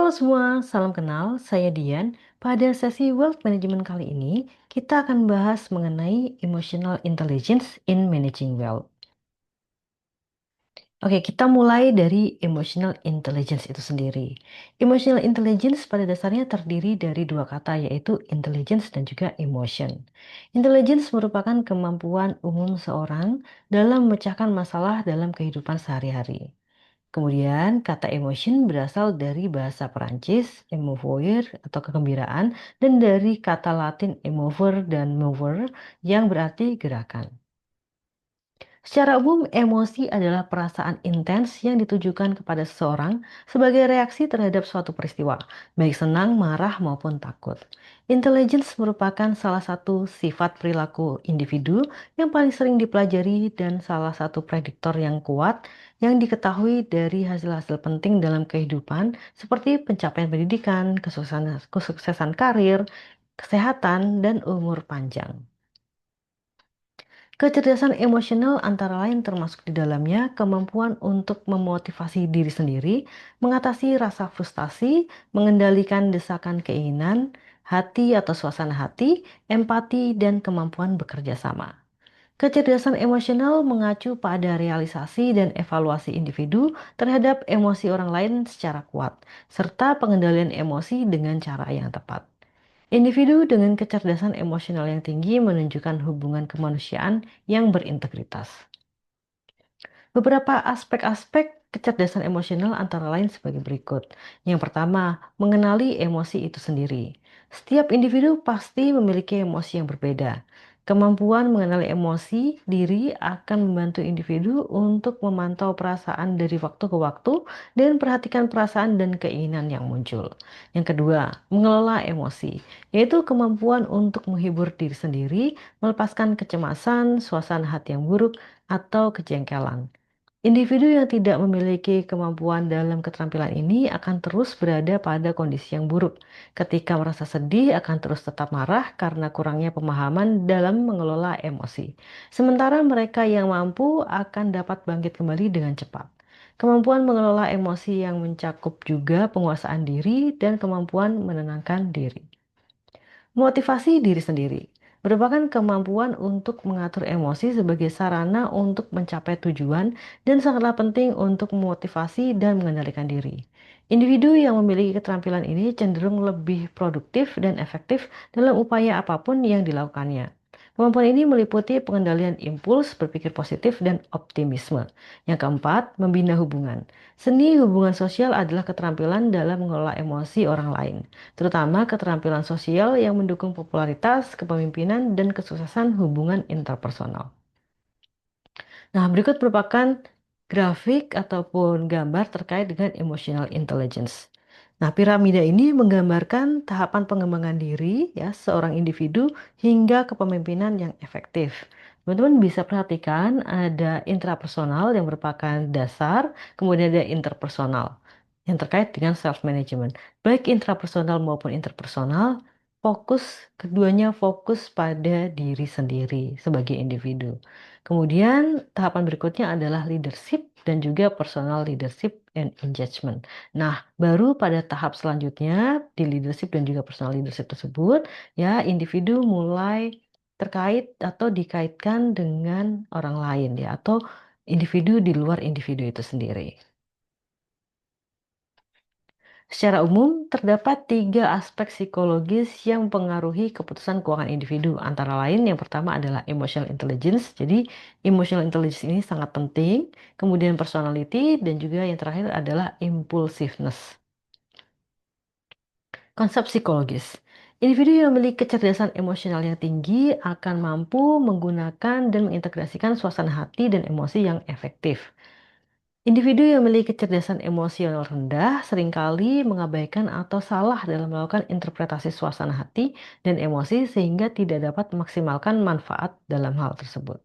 Halo semua, salam kenal. Saya Dian. Pada sesi Wealth Management kali ini, kita akan bahas mengenai Emotional Intelligence in Managing Wealth. Oke, kita mulai dari Emotional Intelligence itu sendiri. Emotional Intelligence pada dasarnya terdiri dari dua kata, yaitu intelligence dan juga emotion. Intelligence merupakan kemampuan umum seorang dalam memecahkan masalah dalam kehidupan sehari-hari. Kemudian, kata emotion berasal dari bahasa Perancis, émouvoir atau kegembiraan, dan dari kata Latin emover dan mover yang berarti gerakan. Secara umum, emosi adalah perasaan intens yang ditujukan kepada seseorang sebagai reaksi terhadap suatu peristiwa, baik senang, marah, maupun takut. Intelligence merupakan salah satu sifat perilaku individu yang paling sering dipelajari dan salah satu prediktor yang kuat yang diketahui dari hasil-hasil penting dalam kehidupan seperti pencapaian pendidikan, kesuksesan karir, kesehatan, dan umur panjang. Kecerdasan emosional antara lain termasuk di dalamnya kemampuan untuk memotivasi diri sendiri, mengatasi rasa frustasi, mengendalikan desakan keinginan, hati atau suasana hati, empati, dan kemampuan bekerja sama. Kecerdasan emosional mengacu pada realisasi dan evaluasi individu terhadap emosi orang lain secara kuat, serta pengendalian emosi dengan cara yang tepat. Individu dengan kecerdasan emosional yang tinggi menunjukkan hubungan kemanusiaan yang berintegritas. Beberapa aspek-aspek kecerdasan emosional antara lain sebagai berikut. Yang pertama, mengenali emosi itu sendiri. Setiap individu pasti memiliki emosi yang berbeda. Kemampuan mengenali emosi diri akan membantu individu untuk memantau perasaan dari waktu ke waktu dan perhatikan perasaan dan keinginan yang muncul. Yang kedua, mengelola emosi, yaitu kemampuan untuk menghibur diri sendiri, melepaskan kecemasan, suasana hati yang buruk, atau kejengkelan. Individu yang tidak memiliki kemampuan dalam keterampilan ini akan terus berada pada kondisi yang buruk. Ketika merasa sedih, akan terus tetap marah karena kurangnya pemahaman dalam mengelola emosi. Sementara mereka yang mampu akan dapat bangkit kembali dengan cepat. Kemampuan mengelola emosi yang mencakup juga penguasaan diri dan kemampuan menenangkan diri. Motivasi diri sendiri merupakan kemampuan untuk mengatur emosi sebagai sarana untuk mencapai tujuan dan sangatlah penting untuk memotivasi dan mengendalikan diri. Individu yang memiliki keterampilan ini cenderung lebih produktif dan efektif dalam upaya apapun yang dilakukannya. Kemampuan ini meliputi pengendalian impuls, berpikir positif, dan optimisme. Yang keempat, membina hubungan. Seni hubungan sosial adalah keterampilan dalam mengelola emosi orang lain, terutama keterampilan sosial yang mendukung popularitas, kepemimpinan, dan kesuksesan hubungan interpersonal. Nah, berikut merupakan grafik ataupun gambar terkait dengan emotional intelligence. Nah, piramida ini menggambarkan tahapan pengembangan diri ya seorang individu hingga kepemimpinan yang efektif. Teman-teman bisa perhatikan ada intrapersonal yang merupakan dasar, kemudian ada interpersonal yang terkait dengan self management. Baik intrapersonal maupun interpersonal, keduanya fokus pada diri sendiri sebagai individu. Kemudian tahapan berikutnya adalah leadership dan juga personal leadership and engagement. Nah, baru pada tahap selanjutnya di leadership dan juga personal leadership tersebut, ya individu mulai terkait atau dikaitkan dengan orang lain ya atau individu di luar individu itu sendiri. Secara umum, terdapat tiga aspek psikologis yang mempengaruhi keputusan keuangan individu. Antara lain, yang pertama adalah emotional intelligence. Jadi, emotional intelligence ini sangat penting. Kemudian personality, dan juga yang terakhir adalah impulsiveness. Konsep psikologis. Individu yang memiliki kecerdasan emosional yang tinggi akan mampu menggunakan dan mengintegrasikan suasana hati dan emosi yang efektif. Individu yang memiliki kecerdasan emosional rendah seringkali mengabaikan atau salah dalam melakukan interpretasi suasana hati dan emosi sehingga tidak dapat memaksimalkan manfaat dalam hal tersebut.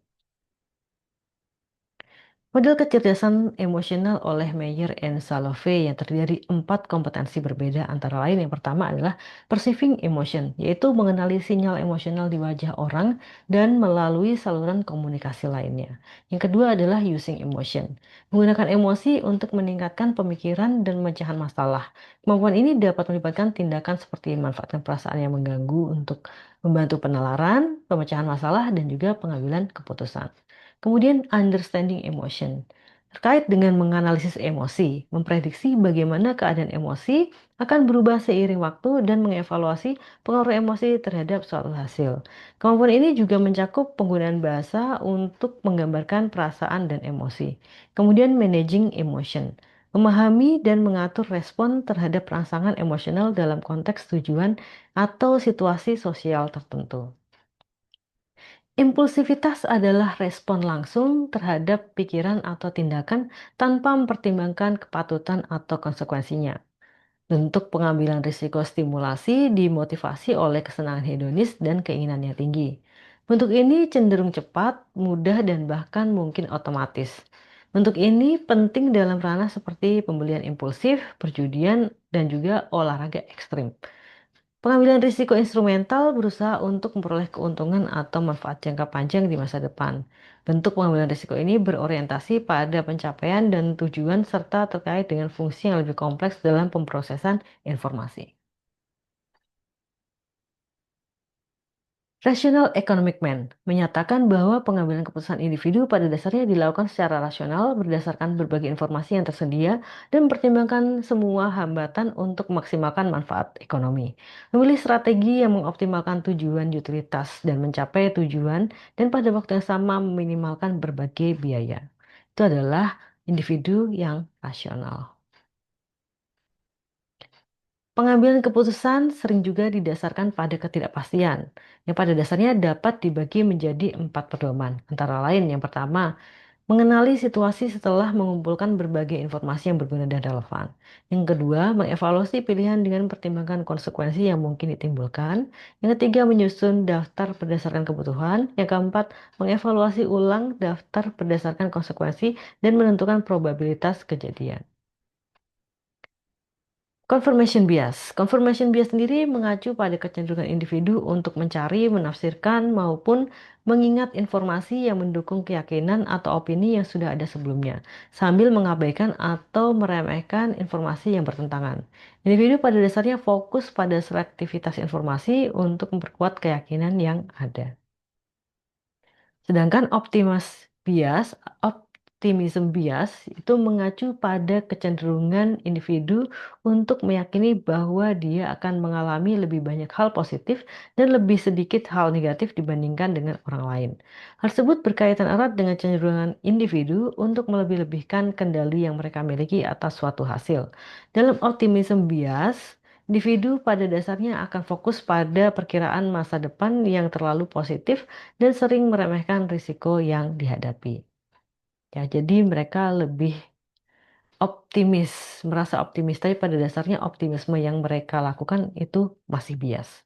Model kecerdasan emosional oleh Meyer and Salovey yang terdiri dari 4 kompetensi berbeda antara lain yang pertama adalah perceiving emotion, yaitu mengenali sinyal emosional di wajah orang dan melalui saluran komunikasi lainnya. Yang kedua adalah using emotion, menggunakan emosi untuk meningkatkan pemikiran dan memecahan masalah. Kemampuan ini dapat melibatkan tindakan seperti memanfaatkan perasaan yang mengganggu untuk membantu penalaran, pemecahan masalah, dan juga pengambilan keputusan. Kemudian understanding emotion. Terkait dengan menganalisis emosi, memprediksi bagaimana keadaan emosi akan berubah seiring waktu dan mengevaluasi pengaruh emosi terhadap suatu hasil. Kemampuan ini juga mencakup penggunaan bahasa untuk menggambarkan perasaan dan emosi. Kemudian managing emotion. Memahami dan mengatur respon terhadap rangsangan emosional dalam konteks tujuan atau situasi sosial tertentu. Impulsivitas adalah respon langsung terhadap pikiran atau tindakan tanpa mempertimbangkan kepatutan atau konsekuensinya. Bentuk pengambilan risiko stimulasi dimotivasi oleh kesenangan hedonis dan keinginan yang tinggi. Bentuk ini cenderung cepat, mudah, dan bahkan mungkin otomatis. Bentuk ini penting dalam ranah seperti pembelian impulsif, perjudian, dan juga olahraga ekstrim. Pengambilan risiko instrumental berusaha untuk memperoleh keuntungan atau manfaat jangka panjang di masa depan. Bentuk pengambilan risiko ini berorientasi pada pencapaian dan tujuan serta terkait dengan fungsi yang lebih kompleks dalam pemrosesan informasi. Rational Economic Man menyatakan bahwa pengambilan keputusan individu pada dasarnya dilakukan secara rasional berdasarkan berbagai informasi yang tersedia dan mempertimbangkan semua hambatan untuk memaksimalkan manfaat ekonomi. Memilih strategi yang mengoptimalkan tujuan utilitas dan mencapai tujuan dan pada waktu yang sama meminimalkan berbagai biaya. Itu adalah individu yang rasional. Pengambilan keputusan sering juga didasarkan pada ketidakpastian, yang pada dasarnya dapat dibagi menjadi 4 pedoman. Antara lain, yang pertama, mengenali situasi setelah mengumpulkan berbagai informasi yang berguna dan relevan. Yang kedua, mengevaluasi pilihan dengan mempertimbangkan konsekuensi yang mungkin ditimbulkan. Yang ketiga, menyusun daftar berdasarkan kebutuhan. Yang keempat, mengevaluasi ulang daftar berdasarkan konsekuensi dan menentukan probabilitas kejadian. Confirmation bias. Confirmation bias sendiri mengacu pada kecenderungan individu untuk mencari, menafsirkan, maupun mengingat informasi yang mendukung keyakinan atau opini yang sudah ada sebelumnya, sambil mengabaikan atau meremehkan informasi yang bertentangan. Individu pada dasarnya fokus pada selektivitas informasi untuk memperkuat keyakinan yang ada. Sedangkan optimism bias itu mengacu pada kecenderungan individu untuk meyakini bahwa dia akan mengalami lebih banyak hal positif dan lebih sedikit hal negatif dibandingkan dengan orang lain. Hal tersebut berkaitan erat dengan kecenderungan individu untuk melebih-lebihkan kendali yang mereka miliki atas suatu hasil. Dalam optimism bias, individu pada dasarnya akan fokus pada perkiraan masa depan yang terlalu positif dan sering meremehkan risiko yang dihadapi. Ya, jadi mereka lebih optimis, merasa optimis, tapi pada dasarnya optimisme yang mereka lakukan itu masih bias.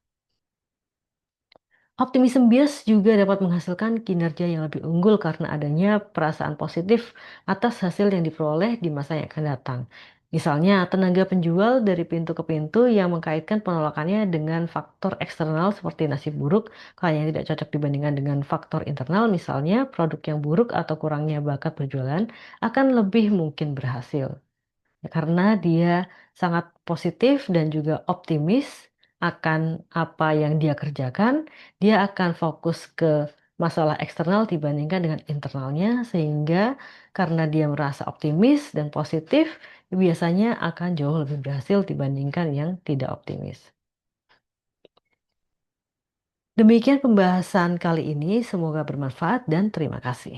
Optimism bias juga dapat menghasilkan kinerja yang lebih unggul karena adanya perasaan positif atas hasil yang diperoleh di masa yang akan datang. Misalnya, tenaga penjual dari pintu ke pintu yang mengkaitkan penolakannya dengan faktor eksternal seperti nasib buruk, klien yang tidak cocok dibandingkan dengan faktor internal, misalnya produk yang buruk atau kurangnya bakat berjualan, akan lebih mungkin berhasil. Ya, karena dia sangat positif dan juga optimis akan apa yang dia kerjakan, dia akan fokus ke masalah eksternal dibandingkan dengan internalnya, sehingga karena dia merasa optimis dan positif, biasanya akan jauh lebih berhasil dibandingkan yang tidak optimis. Demikian pembahasan kali ini, semoga bermanfaat dan terima kasih.